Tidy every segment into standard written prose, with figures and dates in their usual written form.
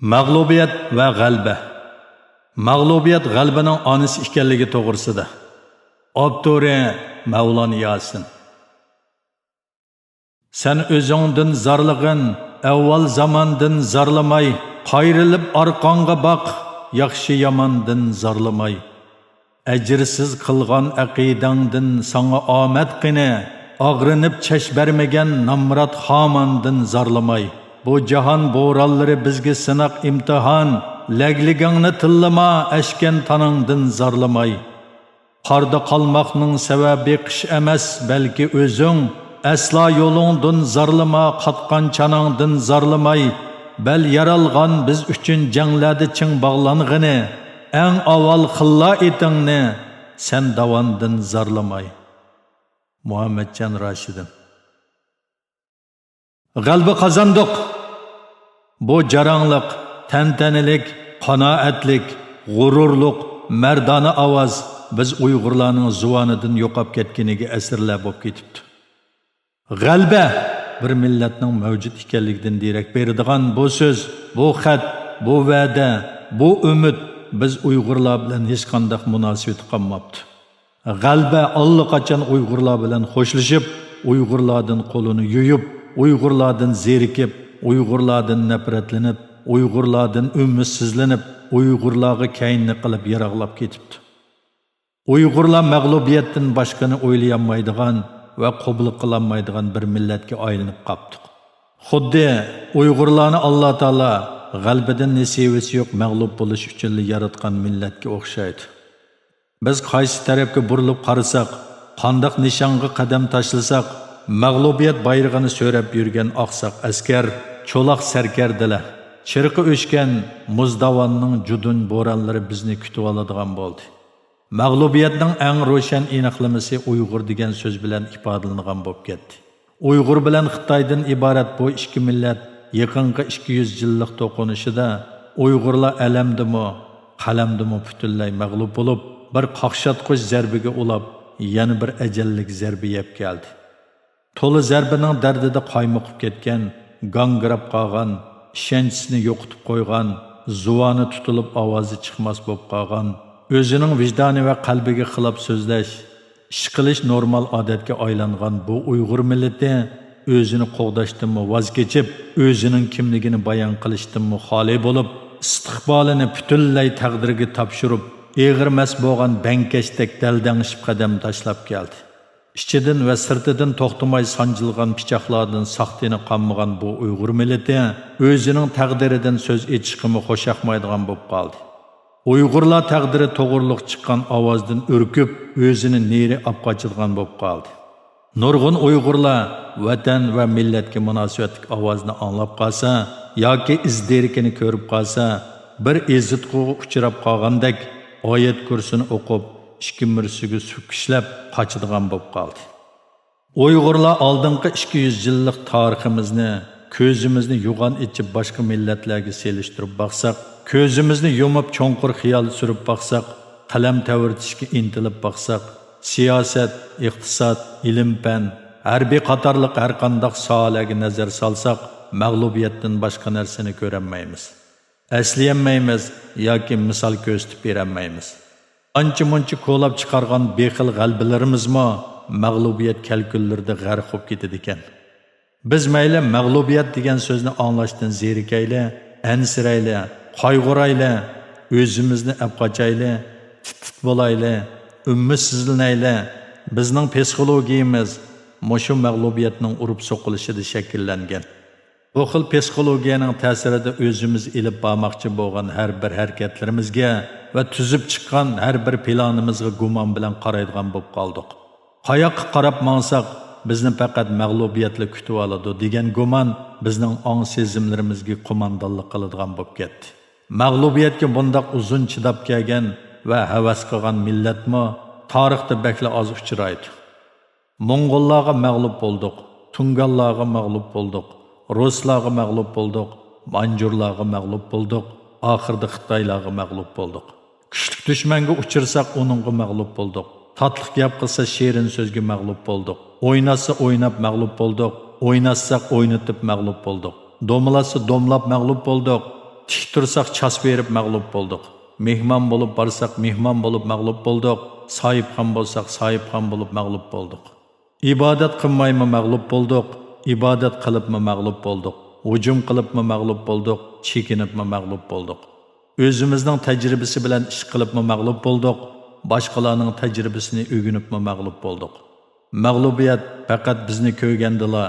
Mag'lubiyat va g'alaba. Mag'lubiyat g'albaning onasi ekanligi to'g'risida. Avtori Mavlon Yasin. Sen o'zingdan zarlig'in, avval zamondan zarlamay, qayrilib orqonga baq, yaxshi yomondan zarlamay. Ajrsiz qilgan aqidangdan sanga omad qini, og'rinib chash bermagan Namrat Xamondan zarlamay. Bu jahon bo'ronlari bizga sinoq imtihon, lagligingni tillama, ashkan tanangdan zarlamay. Qarda qalmoqning sababi qish emas, balki o'zing, asla yo'lingdan zarlama, qatqan chanangdan zarlamay. Bel yaralgan biz uchun janglarda ching bog'lang'ini, eng avval xilla etingni sen davondan zarlamay. Muhammadjon Rashidin. G'alba qozondik. Bu jaranglik, tantanilik, qanoatlik, g'ururlik, mardona ovoz biz Uyg'urlarning zuvonidan yo'qab ketganiga asrlar bo'lib ketibdi. G'alba bir millatning mavjud ekanligidan derak beradigan bu so'z, bu xat, bu va'da, bu umid biz Uyg'urlar bilan hech qanday munosabat qolmabdi. G'alba allaqachon Uyg'urlar bilan xo'shlashib, Uyg'urlardan qo'lini yuyib, Uyg'urlardan zerikib, Uyg'urlardan nafratlanib, Uyg'urlardan ummidsizlanib, Uyg'urlarga kayinni qilib yaraqlab ketibdi. Uyg'urlar mag'lubiyatdan boshqani o'ylayolmaydigan va qabul qilolmaydigan bir millatga aylanib qoldik. Xuddi Uyg'urlarni Alloh taolo g'albadan nasibasi yo'q mag'lub bo'lish uchun yaratgan millatga o'xshaydi. Biz qaysi tarafga burilib qarasak, qandoq nishonga qadam tashlasak, mag'lubiyat bayrog'ini so'rab yurgan oqsoq askar, cho'loq sarkardilar. Chirqi o'chgan muzdavonning judun bo'ronlari bizni kutib oladigan bo'ldi. Mag'lubiyatning eng ro'shan aniqlamasi Uyg'ur degan so'z bilan ifodalangan bo'lib ketdi. Uyg'ur bilan Xitoydan iborat bu ikki millat yaqinqi 200 yillik to'qinishida Uyg'urlar alamdimi, qalamdimi butunlay mag'lub bo'lib, bir qaqshatqush zarbiga ulab, yana bir ajallik zarba yeb keldi. To'li zarbining dardida qaymoqib ketgan, gangrab qolgan, ishonchisini yo'qotib qo'ygan, zuvoni tutilib ovozi chiqmas bo'lib qolgan, o'zining vijdoni va qalbiga xilof so'zlash, ish qilish normal odatga aylangan bu Uyg'ur millati o'zini qo'g'dashdanmi voz kechib, o'zining kimligini bayon qilishdanmi xoli bo'lib, istiqbolini butunlay taqdirga topshirib, eg'irmas bo'lgan bankashdek daldangishib qadam tashlab keldi. İçidən və sırtıdan toxtumay sancılğan piçaqlardan saxtini qanmıgan bu Uyg'ur millati o'zining taqdiridan so'z etishqimi xo'shaqmaydigan bo'lib qoldi. Uyg'urlar taqdiri to'g'riliq chiqqan ovozdan o'rkib, o'zini neri olib qochadigan bo'lib qoldi. Nurg'un Uyg'urlar vatan va millatga munosabatli ovozni anglab qolsa yoki izderikini ko'rib qolsa, bir ezitquga uchrab qolgandek oyat kursini o'qib, ikki mirsiga sukishlab qochadigan bo'lib qoldi. Uyg'urlar oldingi 200 yillik tariximizni, ko'zimizni yug'on ichib boshqa millatlarga selishtirib baqsaq, ko'zimizni yumib cho'nqur xiyol surib baqsaq, qalam tavirtishga intilib baqsaq, siyosat, iqtisod, ilm-fan, harbiy qatorliq har qanday sohalarga nazar solsak, mag'lubiyatdan boshqa narsani ko'rolmaymiz. Asliyamaymiz yoki misol ko'rsatib berolmaymiz. Ancha-muncha qo'lab chiqargan bexil g'albalarimizmi mag'lubiyat kalkullarida g'arq bo'lib ketadi ekan. Biz mayli mag'lubiyat degan so'zni anglashdan zerikayli, ansirayli, qayg'urayli, o'zimizni abqachayli, titit bo'layli, ummidsizlanayli. Bizning psixologiyamiz mushu mag'lubiyatning urib so'qilishida shakllangan. Bu xil psixologiyaning ta'sirida o'zimiz ilib bormoqchi bo'lgan har bir harakatlarimizga va tuzib chiqqan har bir planimizga gumon bilan qaraydigan bo'lib qoldik. Qayoqqa qarab mansaq bizni faqat mag'lubiyatla kutib oladi degan gumon bizning ong sezimlarimizga qo'mondonlik qiladigan bo'lib ketdi. Mag'lubiyatga bundoq uzun chidab kelgan va havas qilgan millatmi tarixda bakla oz uchraydi. Mong'ollarga mag'lub bo'ldik, Tungallarga mag'lub bo'ldik, Ruslarga mag'lub bo'ldik, Manjurlarga mag'lub bo'ldik, oxirda Xitoylarga mag'lub bo'ldik. Kuchli dushmanga uchirsak uningga mag'lub bo'ldik. Tatliq gap qilsa shirin so'zga mag'lub bo'ldik. O'ynasa o'ynab mag'lub bo'ldik. O'ynatsak o'ynatib mag'lub bo'ldik. Domlasa domlab mag'lub bo'ldik. tik tursak chas berib mag'lub bo'ldik. Mehmon bo'lib borsak mehmon bo'lib mag'lub bo'ldik. Sohibxon bo'lsak sohibxon bo'lib mag'lub bo'ldik. Ibodat qilmaymi mag'lub bo'ldik. Ibodat qilibmi mag'lub bo'ldik. Hujum qilibmi mag'lub bo'ldik. Chekinibmi mag'lub bo'ldik. O'zimizning tajribasi bilan ish qilibmi mag'lub bo'ldik. Boshqalarning tajribasini o'rganibmi mag'lub bo'ldik. Mag'lubiyat faqat bizni ko'rgandila,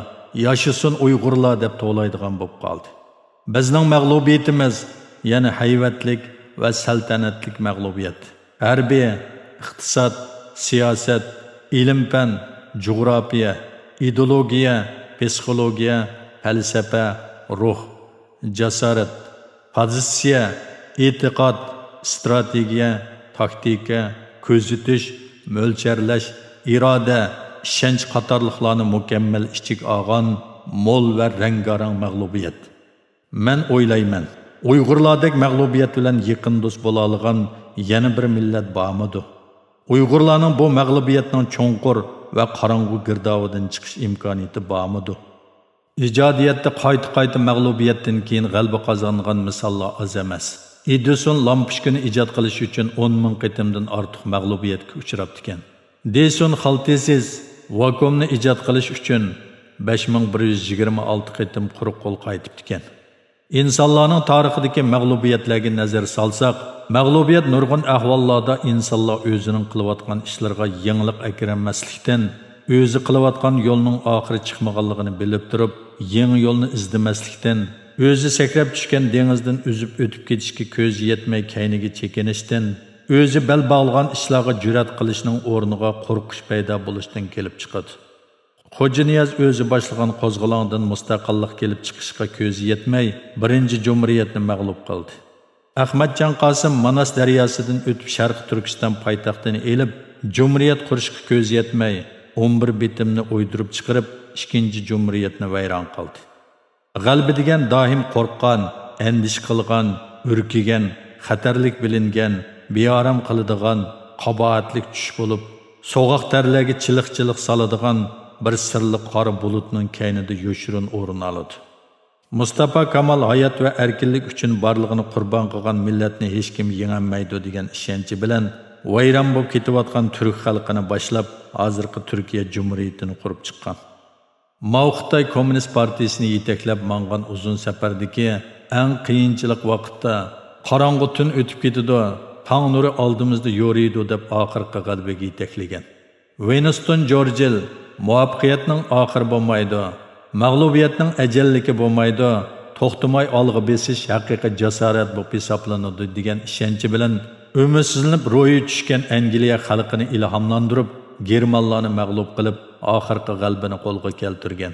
yashasin Uyg'urlar deb to'laydigan bo'lib qoldi. Bizning mag'lubiyatimiz yana hayvatlik va saltanatlik mag'lubiyat. Harbiy, iqtisod, siyosat, ilm-fan, jug'rofiya, ideologiya, psixologiya, falsafa, ruh, jasorat, pozitsiya, e'tiqod, strategiya, taktika, ko'zitish, mo'lcharlash, iroda, ishonch qatorliqlarni mukammal ichik olgan mo'l va rangarang mag'lubiyat. Men o'ylayman, Uyg'urlardek mag'lubiyat bilan yaqin do'st bo'la olgan yana bir millat bormidi? Uyg'urlarning bu mag'lubiyatning cho'nqur va qorong'u girdovidan chiqish imkoniyati bormidi? Ijodiyatda qayta mag'lubiyatdan keyin g'alaba qozongan misollar oz emas. Edison lampochkani ijod qilish uchun 10 ming qitimdan ortiq mag'lubiyatga uchrabdi ekan. Dyson xaltasiz vakuumni ijod qilish uchun 5126 qitim quruq qo'l qaytibdi ekan. İnsanlarning tarixidagi mag'lubiyatlarga nazar solsak, mag'lubiyat nurg'un ahvollarda insonlar o'zining qilayotgan ishlariga yangilik akranmaslikdan, o'zi qilayotgan yo'lning oxiri chiqmaganligini bilib turib, yangi yo'lni izlamaslikdan, o'zi sakrab tushgan dengizdan uzib o'tib ketishga ko'zi yetmay kayniga chekinishdan, o'zi bel bog'lagan ishlarga jur'at qilishning o'rniga qo'rqish paydo bo'lishdan kelib chiqadi. Xo'ja Niyoz o'zi boshlagan qo'zg'olondan mustaqillik kelib chiqishga ko'zi yetmay, birinchi jumhuriyatni mag'lub qildi. Ahmadjon Qosim Manas daryosidan o'tib Sharq Turkiston poytaxtini elib, jumhuriyat qurishga ko'zi yetmay, 11 bitimni o'ydirib chiqarib, ikkinchi jumhuriyatni vayron qildi. G'alba degan doim qo'rqqan, andish qilgan, urkigan, xatarlik bilingan, beoram qiladigan, qaboatlik tush bo'lib, so'g'oq tarlarga chiliq-chiliq soladigan bir sirli qora bulutning kaynida yo'shirin o'rin oladi. Mustafa Kamal hayot va erkinlik uchun borlig'ini qurbon qilgan millatni hech kim yengolmaydi degan ishonchi bilan vayron bo'lib ketayotgan turk xalqini boshlab, hozirgi Turkiya Jumhuriyatini qurib chiqqan. Mao Xitoy Kommunist partiyasini yetaklab mangan uzun safardagi eng qiyinchilik vaqtda qorong'u tun o'tib ketadi, tong nuri oldimizda yo'riydi deb oxirgi g'alabaga yetaklagan. Winston Churchill muvaffaqiyatning oxiri bo'lmaydi, mag'lubiyatning ajalligi bo'lmaydi, to'xtamay olg'a besish haqiqiy jasorat bo'lib hisoblanadi degan ishonchi bilan umidsizlanib ro'yi tushgan Angliya xalqini ilhomlantirib, Germanlarni mag'lub qilib, oxirgi g'alabani qo'lga keltirgan.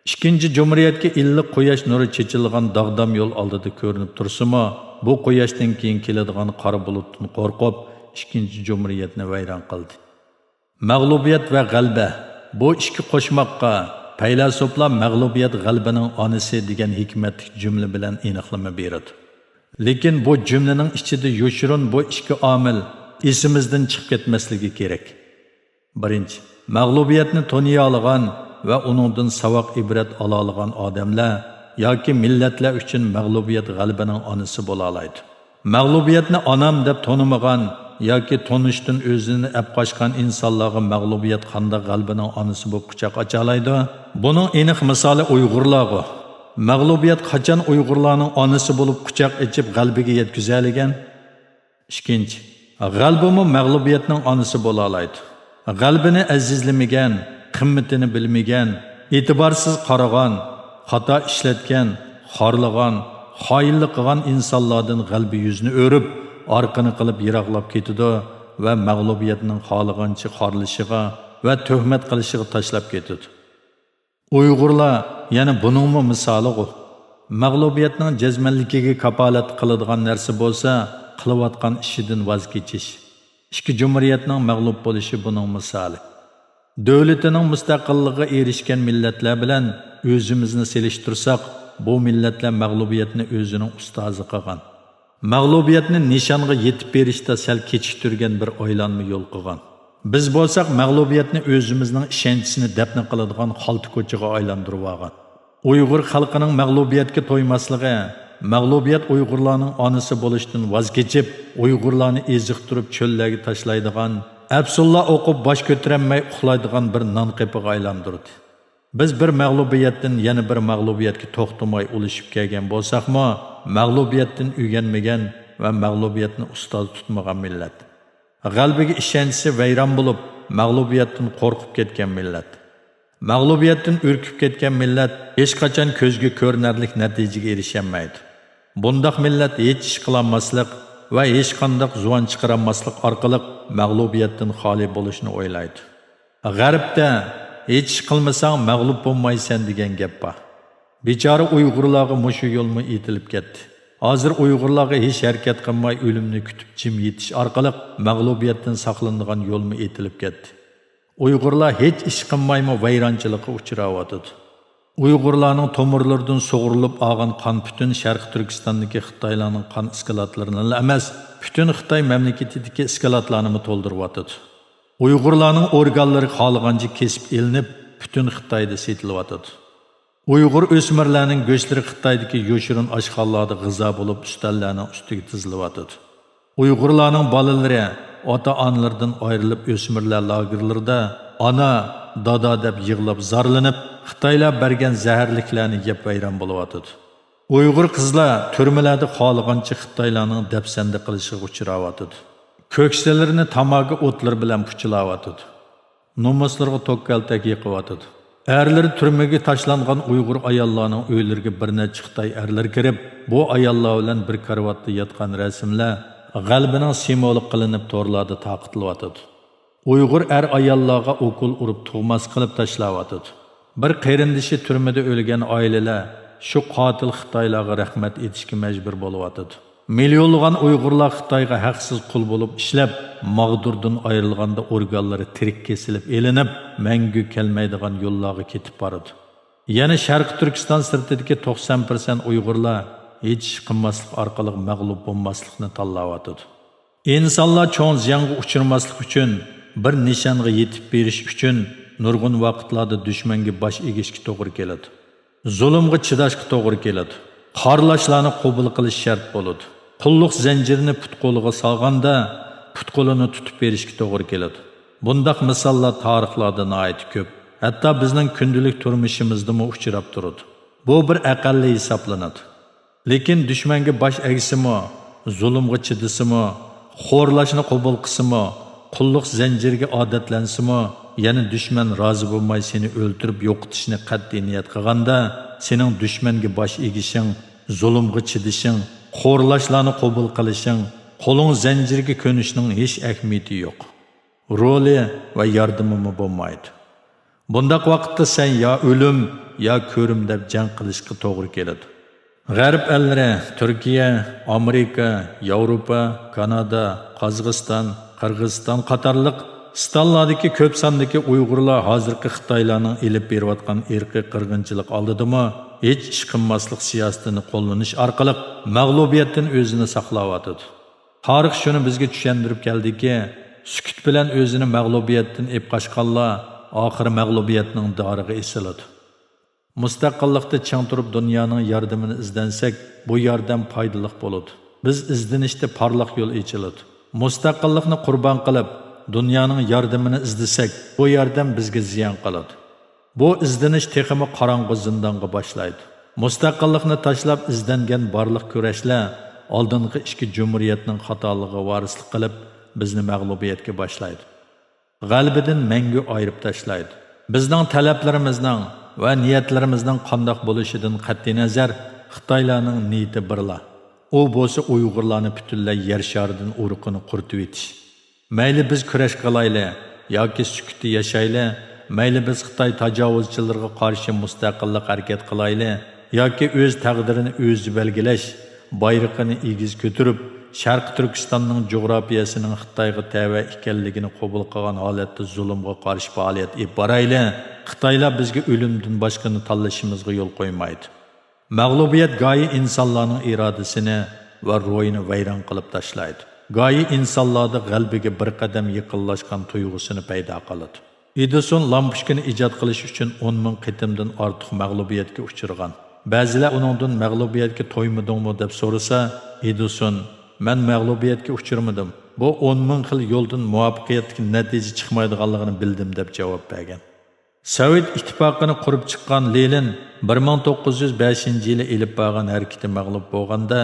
Ikkinchi jumhuriyatga illiq quyosh nuri chechilgan dog'dam yo'l oldida ko'rinib tursa-mo, bu quyoshdan keyin keladigan qora bulutdan qo'rqib, ikkinchi jumhuriyatni vayron qildi. Mag'lubiyat va g'alaba bu ikki qo'shmoqqa faylasuflar mag'lubiyat g'albaning onasi degan hikmatli jumla bilan aniqlama beradi. Lekin bu jumlaning ichida yoshirin bu ikki omil esimizdan chiqib ketmasligi kerak. Birinchi, mag'lubiyatni toniya olgan va uningdan savoq ibrat ola olgan odamlar yoki millatlar uchun mag'lubiyat g'albaning onasi bo'la oladi. Mag'lubiyatni onam deb tonimagan yoki tonishdan o'zini apqashgan insonlarga mag'lubiyat qanday g'albaning onasi bo'lib quchoq ocha oladi? Buning aniq misoli Uyg'urlarga. Mag'lubiyat qachon Uyg'urlarning onasi bo'lib quchoq ochib g'albaga yetkazilgan? Ikkinchi, g'albimi mag'lubiyatning onasi bo'la oladi. G'albini azizlamagan, qimmatini bilmagan, e'tiborsiz qaragan, xato ishlatgan, xorlagan, xoinlik qilgan insonlardan g'alba yuzni o'rib, orqani qilib yiroqlab ketadi va mag'lubiyatning xohlagancha xorlishiga va tuhmat qilishiga tashlab ketadi. Uyg'urlar yana buningmi misoli-ku. Mag'lubiyatning jazmanligiga kapolat qiladigan narsa bo'lsa, qilayotgan ishidan voz kechish. Ikki jumhuriyatning mag'lub bo'lishi buning misoli. Davlatining mustaqilligiga erishgan millatlar bilan o'zimizni selishtirsak, bu millatlar mag'lubiyatni o'zining ustozi qilgan. Mag'lubiyatni nishonga yetib berishda sal kechiktirgan bir o'ylanma yo'l qilgan. Biz bo'lsak mag'lubiyatni o'zimizning ishonchisini dafn qiladigan xalta ko'chaga aylantirib olgan. Uyg'ur xalqining mag'lubiyatga to'ymasligi mag'lubiyat Uyg'urlarning onasi bo'lishdan voz kechib, Uyg'urlarni eziqtirib cho'llarga tashlaydigan, Absullah o'qib bosh ko'tarolmay uxlaydigan bir non qepiga aylantirdi. Biz bir mag'lubiyatdan yana bir mag'lubiyatga to'xtamay ulashib kelgan bo'lsakmi, mag'lubiyatdan o'rganmagan va mag'lubiyatni ustoz tutmagan millat. G'albiga ishonchi vayron bo'lib, mag'lubiyatdan qo'rqib ketgan millat. Mag'lubiyatdan o'rkib ketgan millat hech qachon ko'zga ko'rinarlik natijaga erishamaydi. Bundaq millat hech ish qilolmaslik va hech qanday zuvan chiqarolmaslik orqali mag'lubiyatdan xoli bo'lishni o'ylaydi. G'arbda hech ish qilmasang mag'lub bo'lmaysan degan gap bor. Bechora Uyg'urlarga mushu yo'lmi etilib ketdi. Hozir Uyg'urlarga hech harakat qilmay o'limni kutib jim yetish orqali mag'lubiyatdan saqlanadigan yo'lmi etilib ketdi. Uyg'urlar hech ish qilmaymi vayronchilikka uchrayotdi. Uyg'urlarning tomirlaridan sug'urilib olgan qon butun Sharq Turkistondagi Xitoylarning qon iskolatlarini emas, butun Xitoy mamlakatidagi iskolatlarni to'ldiryotdi. Uyg'urlarning organlari xohlagancha kesib elinib, butun Xitoyda setilyotdi. Uyg'ur o'smirlarning go'shtlari Xitoydagi yoshirin oshxonalarda g'izo bo'lib ustallarning ustiga tizilyotdi. Uyg'urlarning bolalari ota-onalaridan ayrilib o'smirlar lagerlarida ana, dada deb yig'lab zarlanib, Xitoylar bergan zaharliklarni yeb vayron bo'lyotdi. Uyg'ur qizlar turmalarda xohlagancha Xitoylarning dafsanda qilishiga uchrayotdi. Ko'ksalarini tamaga o'tlar bilan puchilayotdi. Nomuslarga tokkaltak yiqiyotdi. Erleri turmaga tashlangan Uyg'ur ayollarning uylariga bir necha Xitoy erlar kirib, bu ayollar bilan bir karvatda yotgan rasmlar g'albining simvoli qilinib to'rlarda taqitlayotdi. Uyg'ur ayollarga o'kul urib tug'mas qilib tashlayotdi. Bir qarindishi turmada o'lgan oilalar shu qotil Xitoylarga rahmat etishga majbur bo'lyotdi. Millionlagan Uyg'urlar Xitoyga haqsiz qul bo'lib ishlab, mag'durdan ayrilganda organlari tirik kesilib, elinib, mangu kelmaydigan yo'llarga ketib boradi. Yana Sharq Turkiston sirtidagi 90% Uyg'urlar hech ish qilmaslik orqali mag'lub bo'lmaslikni tanlayotdi. İnsanlar cho'ng ziyonga uchirmaslik uchun, bir nishonga yetib berish uchun nurg'un vaqtlarda dushmanga bosh egishga to'g'ri keladi. Zulmga chidashga to'g'ri keladi. Qarlashlarni qabul qilish shart bo'ladi. Qulluq zanjirini put qo'liga solganda put qo'lini tutib berishga to'g'ri keladi. Bundaq misollar tarixlarda nihoyat ko'p. Hatto bizning kundalik turmushimizda ham uchrab turadi. Bu bir aqalli hisoblanadi. Lekin dushmanga bosh egsimi, zulmga chidisimi, xo'rlashni qabul qilsimi, qulluq zanjiriga odatlansimi, yana dushman rozi bo'lmay seni o'ldirib yo'qotishni qat'iy niyat qilganda, sening dushmanga bosh egishing, zulmga chidishing, xo'rlashlarni qabul qilishing, qo'ling zanjiriga ko'nishning hech ahamiyati yo'q. Roli va yordami bo'lmaydi. Bundaq vaqtda sen yo o'lim, yo ko'rim deb jang qilishga to'g'ri keladi. G'arb ellari, Turkiya, Amerika, Yevropa, Kanada, Qozog'iston, Qirg'iziston qatorliq Stallardagi ko'p sondagi Uyg'urlar hozirgi Xitoylarning elib berayotgan irqiy qirg'inchilik oldidimi hech ish qilmaslik siyosatini qo'llanish orqali mag'lubiyatdan o'zini saqlayotdi. Tarix shuni bizga tushuntirib keldiki, sukut bilan o'zini mag'lubiyatdan qochganlar oxiri mag'lubiyatning doriga esiladi. Mustaqillikda chang turib dunyoning yordamini izdansak, bu yordam foydali bo'ladi. Biz izdanishda parlaq yo'l ochiladi. Mustaqillikni qurbon qilib, dunyoning yordamini izdasak, bu yordam bizga ziyon qiladi. Bu izdanish texmi qorong'u zindonga boshlaydi. Mustaqillikni tashlab izdangan barliq kurashlar oldingi ikki jumhuriyatning xatoligiga varislik qilib, bizni mag'lubiyatga boshlaydi. G'albidan mangu ayirib tashlaydi. Bizning talablarimizning va niyatlarimizning qandoq bo'lishidan qat'iy nazar Xitoylarning niyati birla. U bo'lsa Uyg'urlarni butunlay yer sharidan urug'ini quritib etish. Mayli biz kurash qilayli yoki sukutda yashayli, mayli biz Xitoy tajovuzchilariga qarshi mustaqillik harakat qilayli yoki o'z taqdirini o'zi belgilash, bayrog'ini egiz ko'tarib, Sharq Turkistonning jo'grafiyasining Xitoyga tava ekanligini qabul qilgan holatda zulmga qarshi faoliyat olib borayli, Xitoylar bizga o'limdan boshqani tanlashimizga yo'l qo'ymaydi. Mag'lubiyat go'yi insonlarning irodasini va ruhini vayron qilib tashlaydi. Go'yi insonlarda qalbiga bir qadam yaqinlashgan tuyg'usini paydo qiladi. Edison lampochkani ijod qilish uchun 10 ming qitimdan ortiq mag'lubiyatga uchragan. Ba'zilar uningdan mag'lubiyatga to'ymadingmi deb so'rasa, Edison, men mag'lubiyatga uchirmadim. Bu 10 ming xil yo'ldan muvaffaqiyatli natija chiqmaydiganligini bildim deb javob bergan. Sovet ittifoqini qurib chiqqan Lenin 1905-yili elib borgan harakati mag'lub bo'lganda,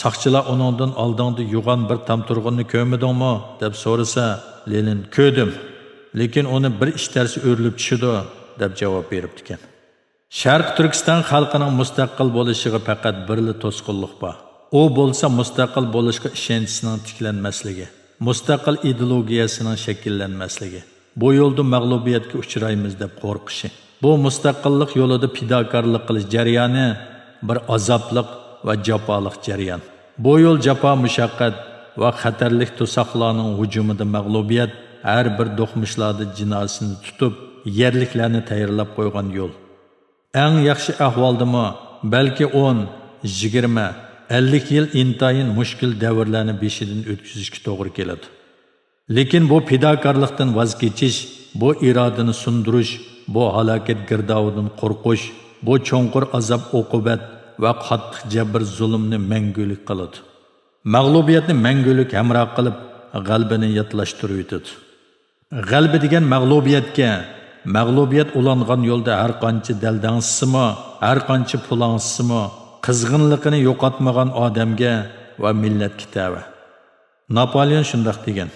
saqchilar uningdan oldingda yug'an bir tamturg'unni ko'rmadingmi deb so'rasa, Lenin ko'rdim, lekin uni bir ishtarsi o'rilib tushdi deb javob beribdi ekan. Sharq Turkiston xalqining mustaqil bo'lishiga faqat birli to'sqinlik bor. U bo'lsa mustaqil bo'lishga ishonchisining tiklanmasligi, mustaqil ideologiyasining shakllanmasligi. Bu yo'lda mag'lubiyatga uchraymiz deb qo'rqishi. Bu mustaqillik yo'lida fidokorlik qilish jarayoni bir azobliq va jafoliq jarayon. Bu yo'l jafo mushaqqat va xatarlik to'saqlarning hujumida mag'lubiyat har bir do'qmishlarda jinosini tutib, yerliklarni tayyorlab qo'ygan yo'l. Eng yaxshi ahvoldami, balki 10, 20, 50 yil intayin mushkil davrlarni beshidan o'tkazishga to'g'ri keladi. Lekin bu fidokorlikdan voz kechish, bu irodani sundirish, bu halokat girdovidan qo'rqish, bu cho'nqur azob uqubat va qattiq jabr zulmni mangulik qiladi. Mag'lubiyatni mangulik hamroh qilib, g'albini yatlashtirib o'tadi. G'alba degan mag'lubiyat ulangan yo'lda har qancha daldansimi, har qancha pulansimi, qizg'inligini yo'qotmagan odamga va millatga tava. Napoleon shunday degan: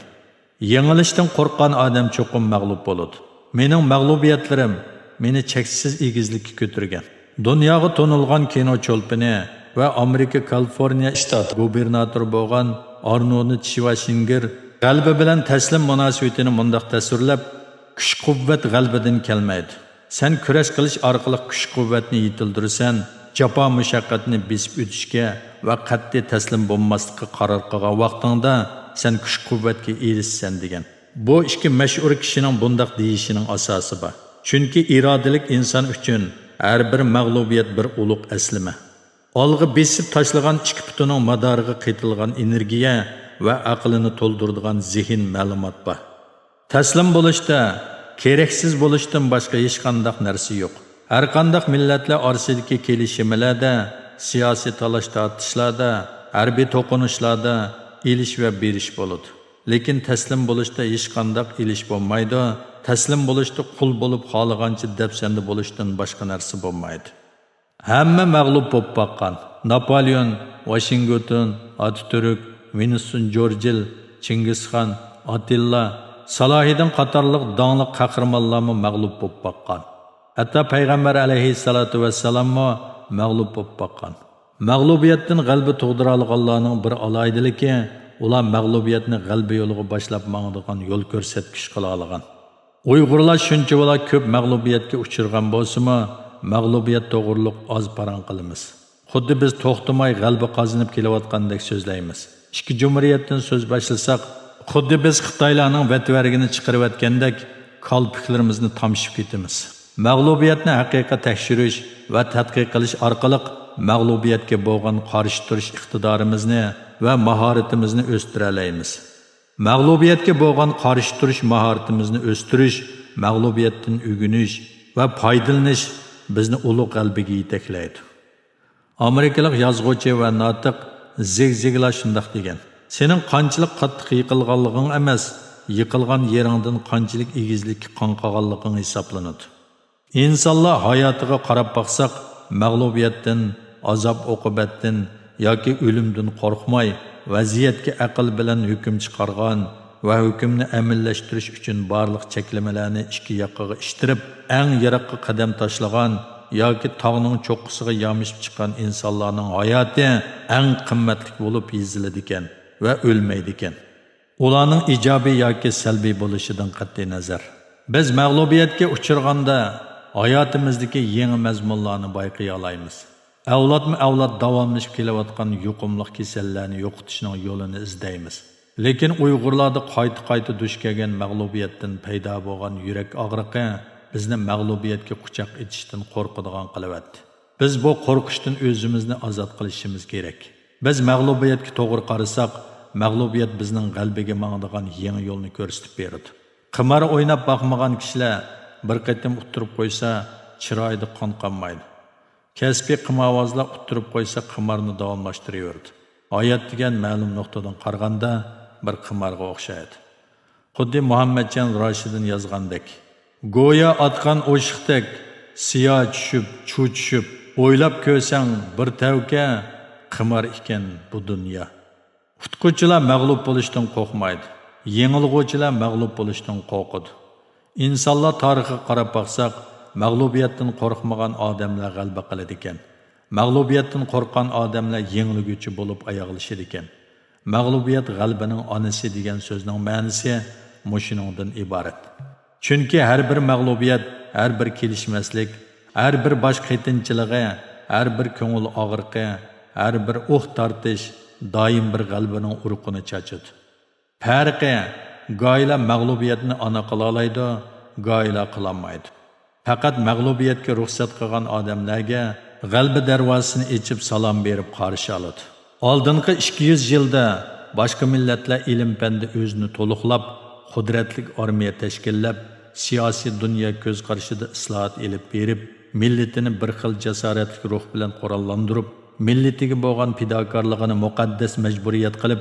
"Yengilishdan qo'rqqan odam cho'qim mag'lub bo'ladi. Mening mag'lubiyatlarim meni cheksiz egizlikka ko'targan." Dunyoga tonilgan kino cho'lpini va Amerika Kaliforniya shtati gubernatori bo'lgan Arnold Schwarzenegger g'alba bilan taslim munosabatini mundaq tasvirlab, kuch-quvvat g'albadan kelmaydi. Sen kurash qilish orqali kuch-quvvatni yetildirsan, jafo mushaqqatni besib o'tishga va qat'iy taslim bo'lmaslikka qaror qilgan vaqtingda sen kuch-quvvatga erishsan degan. Bu ikki mashhur kishining bundaq deyishining asosi bor. Chunki irodalik inson uchun har bir mag'lubiyat bir ulug' aslima. Olg'a besib tashlagan ikki butining madoriga qaytilgan energiya va aqlini to'ldiradigan zehn ma'lumot bor. Taslim bo'lishda, keraksiz bo'lishdan boshqa hech qanday narsa yo'q. Har qanday millatlar orasidagi kelishimlarda, siyosiy talash-tortishlarda, harbiy to'qinishlarda elish va berish bo'ladi. Lekin taslim bo'lishda hech qanday elish bo'lmaydi. Taslim bo'lishda qul bo'lib xohlagancha dafsanda bo'lishdan boshqa narsa bo'lmaydi. Hamma mag'lub bo'lib boqqan. Napoleon, Washington, Atatürk, Winston Churchill, Chingizxon, Attila, Salohiddin qatorliq dongli qahramonlarmi mag'lub bo'lib boqqan. Hatto payg'ambar alayhissalatu vassalammo mag'lub bo'lib boqqan. Mag'lubiyatdan g'alaba tug'dira olganlarning bir aloydiligi, ular mag'lubiyatni g'alaba yo'liga boshlab mangdigan yo'l ko'rsatkich qila olgan. Uyg'urlar shuncha ko'p mag'lubiyatga uchirgan bo'lsa-mu, mag'lubiyat to'g'riliq oz parang qilamiz. Xuddi biz to'xtamay g'alaba qozonib kelayotgandek so'zlaymiz. Ikki jumhuriyatdan so'z boshlasak, xuddi biz Xitoylarning vatvarigini chiqarib o'tgandek qalbiklarimizni tamshib ketamiz. Mag'lubiyatni haqiqiy tekshirish va tadqiq qilish orqali mag'lubiyatga bo'lgan qarshi turish iqtidorimizni va mahoratimizni o'stira olamiz. Mag'lubiyatga bo'lgan qarshi turish mahoratimizni o'stirish, mag'lubiyatdan o'rganish va foydalanish bizni ulug' g'albaga yetaklaydi. Amerikalik yozuvchi va notiq Zig Ziglar shunday degan: "Sening qanchalik qattiq yiqilganliging emas, yiqilgan yeringdan qanchalik egizlikka qonqaganliging hisoblanadi." İnsanlar hayotiga qarab baqsaq, mag'lubiyatdan, azob oqibatdan yoki o'limdan qo'rqmay, vaziyatga aql bilan hukm chiqargan va hukmni amallashtirish uchun barliq cheklamalarni ikki yoqqa ishtirib, eng yiroqqa qadam tashlagan yoki tog'ning cho'qqisiga yomishib chiqqan insonlarning hayoti eng qimmatli bo'lib yeziladi ekan va o'lmaydi ekan. Ularning ijobiy yoki salbiy bo'lishidan qat'iy nazar, biz mag'lubiyatga uchirganda hayotimizdagi yangi mazmunlarni bayqay olamiz. Avlodma-avlod davomlashib kelayotgan yuqumli kasallarni yo'qotishning yo'lini izlaymiz. Lekin Uyg'urlarda qayta duch kelgan mag'lubiyatdan paydo bo'lgan yurak og'riqi bizni mag'lubiyatga quchoq etishdan qo'rqadigan qilyapti. Biz bu qo'rqishdan o'zimizni ozod qilishimiz kerak. Biz mag'lubiyatga to'g'ri qarasak, mag'lubiyat bizning qalbiga mangdigan yangi yo'lni ko'rsatib beradi. Qimar o'ynab boqmagan kishilar bir qatim o'tirib qo'ysa, chiroyida qon qonmaydi. kasbiy qimorvozlar uttirib qo'ysa qimorni davomlashtiraverdi. Oyat degan ma'lum nuqtadan qaraganda bir qimorga o'xshaydi. Xuddi Muhammadjon Roshidin yozgandek, go'yo otgan o'shiqdek siyo tushib, chuv tushib, o'ylab ko'rsang bir tavka qimor ekan bu dunyo. Tutquchilar mag'lub bo'lishdan qo'rqmaydi. Yengilg'uvchilar mag'lub bo'lishdan qo'rqadi. İnsanlar tarixiga qarab baqsaq, mag'lubiyatdan qo'rqmagan odamlar g'alaba qiladi ekan. Mag'lubiyatdan qo'rqqan odamlar yengilguchi bo'lib oyoqlashadi ekan. Mag'lubiyat g'albaning onasi degan so'zning ma'nosi mushuningdan iborat. Chunki har bir mag'lubiyat, har bir kelishmaslik, har bir bosh qitinchiligi, har bir ko'ngil og'riqi, har bir tortish doim bir g'albaning urqini chachadi. Farqi go'yla mag'lubiyatni ana qila oladi, go'yla qila olmaydi. Faqat mag'lubiyatga ruxsat qilgan odamlarga g'alba darvozasini ochib salom berib qarshi oladi. Oldingi 200 yilda boshqa millatlar ilm-fanda o'zini to'liqlab, qudratli armiya tashkillab, siyosiy dunyo ko'z qarshida islohot elib berib, millatini bir xil jasoratli ruh bilan qurollantirib, millatiga bo'lgan fidokorligini muqaddas majburiyat qilib,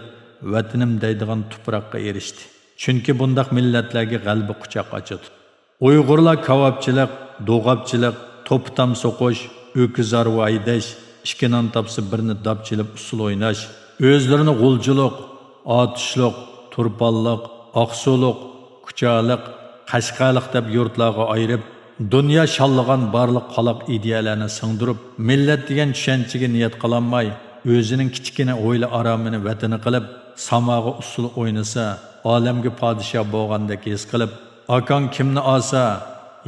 vatanim deydigan tuproqqa erishdi. Chunki bundaq millatlarga g'alba quchoq ochadi. Uyg'urlar kavobchilik, do'g'abchilik, to'ptam so'qish, o'kizar vaydash, ikki non topsa birini dabchilib usul o'ynash, o'zlarini g'ulchilik, otishlik, turpallik, oqsuliq, kuchalik, qashqaliq deb yurtlarga ayirib, dunyo shallagan barliq qaloq ideyalarni singdirib, millat degan tushunchaga niyat qilolmay, o'zining kichkina o'yla aromini vatani qilib, samoga usul o'ynasa, olamga podshoh bo'lgandek his qilib, akang kimni olsa,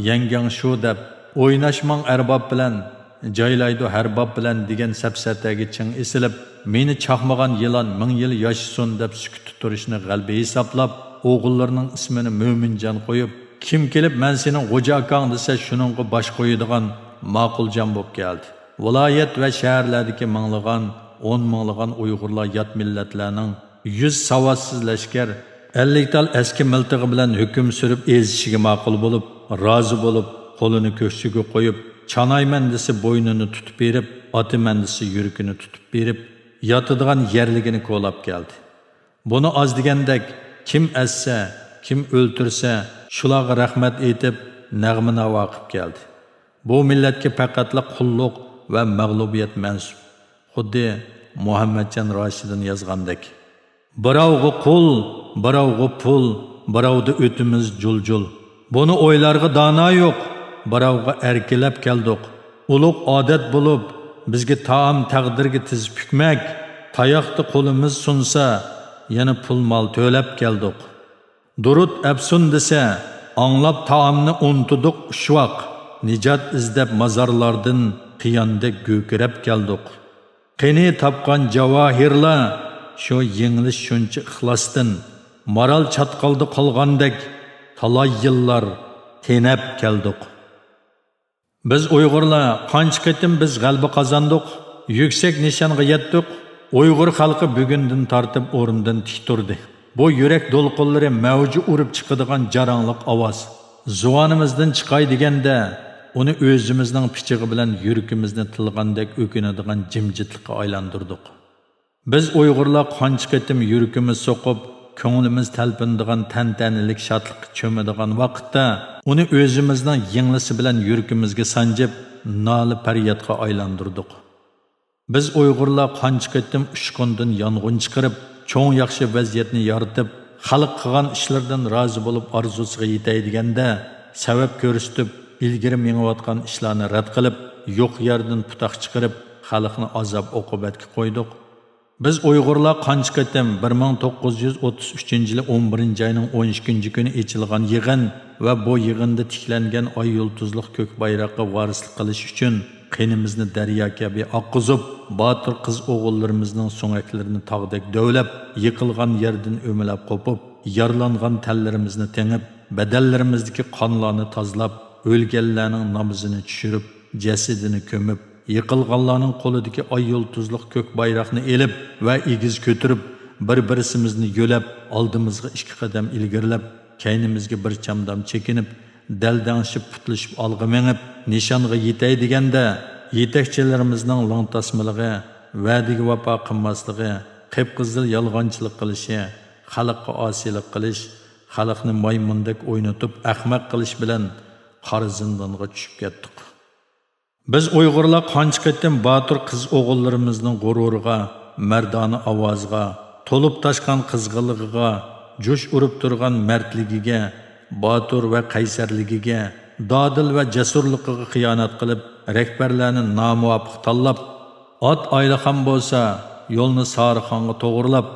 yangang shu deb o'ynashmang arbob bilan, joylaydi harbob bilan degan sapsataga ching esilib, meni chaqmagan yilon 1000 yil yashasin deb sukut turishni g'alba hisoblab, o'g'illarining ismini Mo'minjon qo'yib, kim kelib men sening xo'ja akang desa shuningga bosh qo'yadigan ma'quljon bo'lib keldi. Viloyat va shaharlardagi minglagan, 10 minglagan Uyg'urlar yot millatlarning 100 savodsiz lashkar 50 tal eski miltig'i bilan hukm surib ezishiga ma'qul bo'lib, rozi bo'lib, qo'lini ko'ksiga qo'yib, chanayman desa bo'ynini tutib berib, otiman desa yuragini tutib berib, yotadigan yerligini qo'lab keldi. Buni oz degandek kim assa, kim o'ltirsa, shularga rahmat aytib, nag'ma navo qilib keldi. Bu millatga faqatla qulluq va mag'lubiyat mansub. Xuddi Muhammadjon Roshidin yozgandek. Birovga qul, birovga pul, birovda o'timiz juljul. Buni o'ylarga dono yo'q, birovga erkilab keldik. Ulug' odat bo'lib, bizga taom taqdirga tiz pukmak, tayoqda qo'limiz sunsa, yana pul mol to'lab keldik. Durud afsun desa, anglab taomni untudiq ushvaq, nijot izlab mazarlardan qiyondek go'kirab keldik. Qini topgan javohirlar shu yenglish shuncha ixlosdan moral chatqalda qolgandek talay yillar tenab keldik. Biz Uyg'urlar qancha qitim biz g'alaba qozondik, yuksak nishonga yetdik. Uyg'ur xalqi bugundan tortib o'rnidan tik turdi. Bu yurak do'lqinlari mavji urib chiqadigan jarangliq ovoz. Zuvanimizdan chiqay deganda, uni o'zimizning pichig'i bilan yuragimizni tilgandek o'kinadigan jimjitlikka aylantirdik. Biz Uyg'urlar qancha qitim yuragimiz so'qib, ko'nglimiz talpinadigan tantanalik shodlikka cho'madigan vaqtda, uni o'zimizning yenglisi bilan yuragimizga sanjib, noli faryodga aylantirdik. Biz Uyg'urlar qancha qitim ushqundan yong'in chiqarib, cho'ng yaxshi vaziyatni yoritib, xalq qilgan ishlardan rozi bo'lib orzusiga yetay deganda, sabab ko'rsatib, ilgari mengayotgan ishlarni rad qilib, yo'q yerdan putoq chiqarib, xalqni azob oqibatga qo'ydik. Biz Uyg'urlar qancha qitim 1933-yil 11-oyning 12-kuni ochilgan yig'in va bu yig'inda tiklangan oy yulduzliq ko'k bayroqqa varislik qilish uchun qinimizni daryo kabi oqqizib, botir qiz o'g'illarimizning so'ngaklarini tog'dek dovlab, yiqilgan yerdan o'milab qo'pib, yarlangan tanlarimizni tengib, badallarimizdagi qonlarni tozalab, o'lganlarning namozini tushirib, jasadini ko'mib, yiqilganlarning qo'lidagi oy yulduzliq ko'k bayroqni elib va egiz ko'tirib, bir-birimizni yo'lab, oldimizga 2 qadam ilgarilab, kaynimizga bir chamdam chekinib, daldangshib putlashib olg'a mengib, nishonga yetay deganda, yetakchilarimizning langtasmiligi, va'daga vafo qilmasligi, qip-qizil yolg'onchilik qilishi, xalqqa osiylik qilish, xalqni maymundek o'ynatib ahmoq qilish bilan qora zindonga tushib ketdik. Biz Uyg'urlar qancha qatim botir qiz o'g'illarimizning g'ururiga, mardona ovoziga, to'lib toshgan qizg'inligiga, jo'sh urib turgan mardligiga, botir va qaysarligiga, dodil va jasurligiga xiyonat qilib, rahbarlarni nomuvofiq tanlab, ot aylaxon bo'lsa, yo'lni Sarixonga to'g'rilab,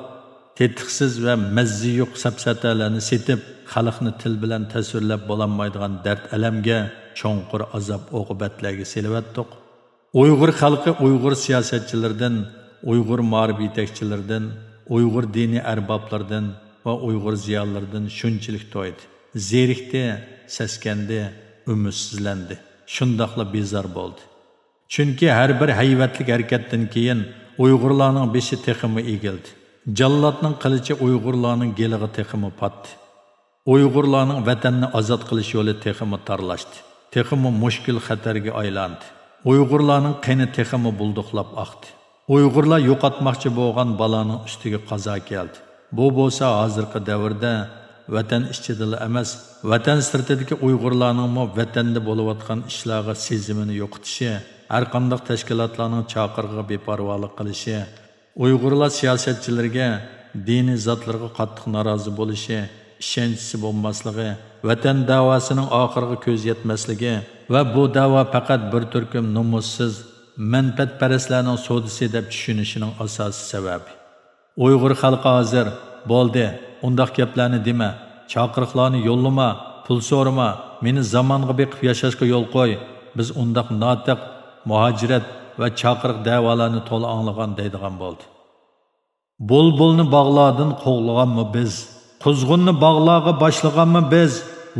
tetiksiz va mazzi yo'q sapsatalarni setib, xalqni til bilan tasvirlab bo'lolmaydigan dard alamga, cho'nqur azob oqibatlarga selavatdiq. Uyg'ur xalqi Uyg'ur siyosatchilaridan, Uyg'ur ma'rif yetakchilaridan, Uyg'ur diniy arboblardan va Uyg'ur ziyolilaridan shunchalik to'ydi. Zerikdi, saskandi, umidsizlandi. Shundoqla bezor bo'ldi. Chunki har bir hayvatlik harakatdan keyin Uyg'urlarning beshi teximi egildi. Jallodning qilichi Uyg'urlarning geliga teximi patdi. Uyg'urlarning vatanni ozod qilish yo'li teximi tarlashdi. Teximi mushkil xatarga aylandi. Uyg'urlarning qini teximi bulduqlab oqdi. Uyg'urlar yo'qotmoqchi bo'lgan balaning ustiga qazo keldi. Bu bo'lsa hozirgi davrda vatan ichidagi emas, vatan sirtidagi Uyg'urlarning vatanda bo'layotgan ishlarga sezimini yo'qotishi, har qanday tashkilotlarning chaqirig'iga beparvolik qilishi, Uyg'urlar siyosatchilariga, diniy zotlarga qattiq norozi bo'lishi, ishonchisi bo'lmasligi, vatan davosining oxiriga ko'z yetmasligi va bu davo faqat bir turkum nomussiz, manfaatparastlarning sodisi deb tushunishining asosiy sababi. Uyg'ur xalqi hozir bo'ldi, undaq gaplarni dema, chaqiriqlarni yo'llama, pul so'rama, meni zamonga beqib yashashga yo'l qo'y. Biz undaq notiq, muhojirat va chaqiriq da'volarni to'la anglagan deydigan bo'ldi. Bulbulni bog'lardan qo'g'laganmi biz? Quzg'unni bog'larga boshlaganmi biz?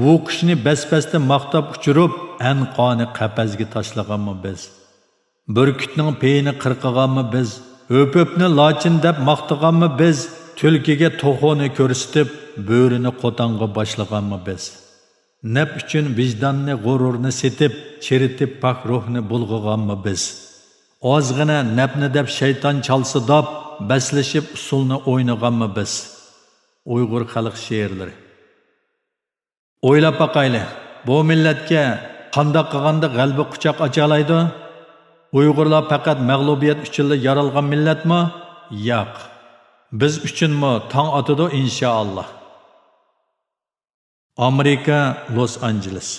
Vuqishni basbasda maqtab uchirib, anqoni qapazga tashlaganmi biz? Burkutning peyini qirqaganmi biz? Öpöpni lachin deb maqtaganmi biz? Tulkiga to'xoni ko'rsatib, bo'rini qo'tonga boshlaganmi biz? Nap uchun vijdonni, g'ururni setib, cheritib pak ruhni bulg'aganmi biz? Ozg'ina napni deb shayton chalsa dab, baslashib usulni o'ynaganmi biz? Uyg'ur xalq she'rlari. O'ylab baqayli, bu millatga qandoq qilganda g'albi quchoq ocha oladi? Uyg'urlar faqat mag'lubiyat uchun yaralgan millatmi? Yo'q. Biz uchunmi tong otadi inshaalloh. Amerika, Los Angeles.